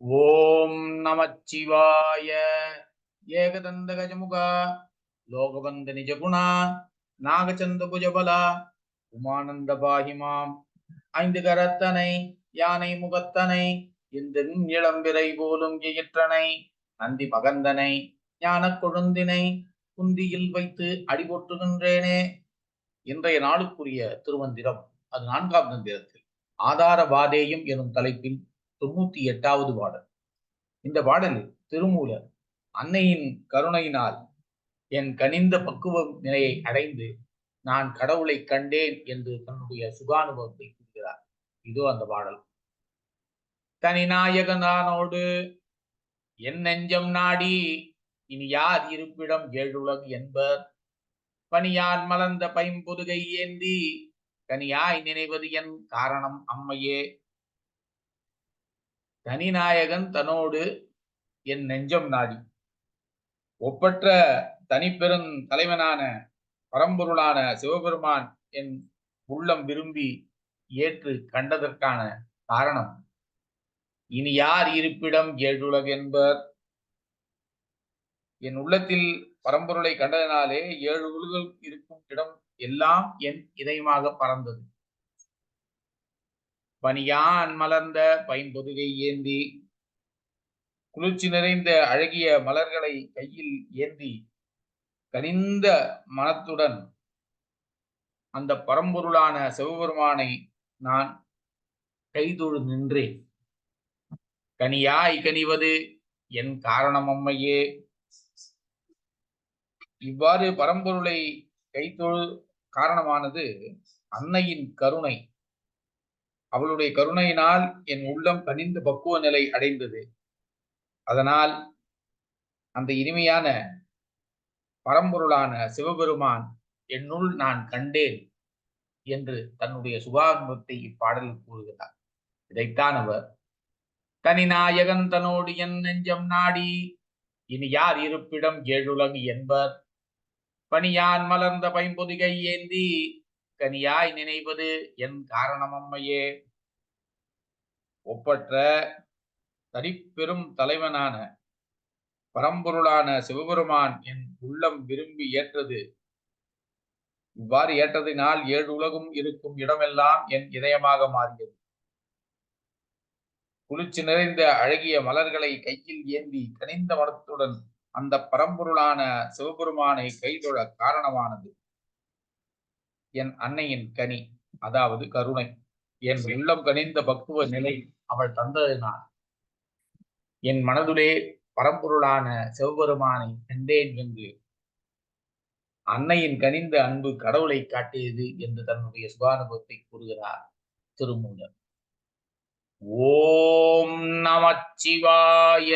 ஓம் நமச்சிவாய. ஏகதந்த கஜமுகா லோகபந்த நிஜகுணா நாகச்சந்த புஜபலா உமானந்த பாகிமாம். ஐந்து கரத்தனை யானை முகத்தனை இந்த இளம்பிறை போலும் எயிற்றனை நந்தி மகந்தனை ஞானக் கொழுந்தினை குந்தியில் வைத்து அடிபொட்டுகின்றேனே. இன்றைய நாளுக்குரிய திருமந்திரம் அது 4ஆம் தந்திரத்தில் ஆதார வாதேயம் எனும் தலைப்பில் 98வது பாடல். இந்த பாடலில் திருமூலர் அன்னையின் கருணையினால் என் கனிந்த பக்குவ நிலையை அடைந்து நான் கடவுளை கண்டேன் என்று தன்னுடைய சுகானுபவத்தை கூறுகிறார். இதோ அந்த பாடல். தனிநாயகனானோடு என் நெஞ்சம் நாடி இனி யார் இருப்பிடம் ஏழுலகு என்பர் பனியான் மலர்ந்த பைம்பொதுகை ஏந்தி கனியாய் நினைவது என் காரணம் அம்மையே. தனிநாயகன் தன்னோடு என் நெஞ்சம் நாடி ஒப்பற்ற தனிப்பெரும் தலைவனான பரம்பொருளான சிவபெருமான் என் உள்ளம் விரும்பி ஏற்று கண்டதற்கான காரணம் இனி யார் இருப்பிடம் ஏழுலகு என்பர். என் உள்ளத்தில் பரம்பொருளை கண்டதனாலே 7 உலகுகள் இருக்கும் இடம் எல்லாம் என் இதயமாக பறந்தது. பனியான் மலர்ந்த பைம்பொதுகை ஏந்தி குளிர்ச்சி நிறைந்த அழகிய மலர்களை கையில் ஏந்தி கனிந்த மனத்துடன் அந்த பரம்பொருளான சிவபெருமானை நான் கைதொழு நின்றேன். கனியாய் கனிவது என் காரணம் அம்மையே. இவ்வாறு பரம்பொருளை கைதொழு காரணமானது அன்னையின் கருணை. அவளுடைய கருணையினால் என் உள்ளம் கனிந்த பக்குவ நிலை அடைந்தது. அதனால் அந்த இனிமையான பரம்பொருளான சிவபெருமான் என்னுள் நான் கண்டேன் என்று தன்னுடைய சுபானுபவத்தை இப்பாடலில் கூறுகிறார். இதைத்தான் அவர் தனிநாயகன் தன்னோடு என் நெஞ்சம் நாடி இனி யார் இருப்பிடம் ஏழுலகு என்பர் பனியான் மலர்ந்த பைம்பொதிகை ஏந்தி கனியாய் நினைவது என் காரணம் அம்மையே. ஒப்பற்ற தனிப்பெரும் தலைவனான பரம்பொருளான சிவபெருமான் என் உள்ளம் விரும்பி ஏற்றது. இவ்வாறு ஏற்றதினால் 7 உலகும் இருக்கும் இடமெல்லாம் என் இதயமாக மாறியது. குளிர்ச்சி நிறைந்த அழகிய மலர்களை கையில் ஏந்தி கனிந்த மனத்துடன் அந்த பரம்பொருளான சிவபெருமானை கைதொழ காரணமானது என் அன்னையின் கனி, அதாவது கருணை. என் உள்ளம் கனிந்த பக்குவ நிலை அவள் தந்ததினால் என் மனதுலே பரம்பொருளான சிவபெருமானை கண்டேன் என்று அன்னையின் கனிந்த அன்பு கடவுளை காட்டியது என்று தன்னுடைய சுபானுபவத்தை கூறுகிறார் திருமூலர். ஓம் நமச்சிவாய.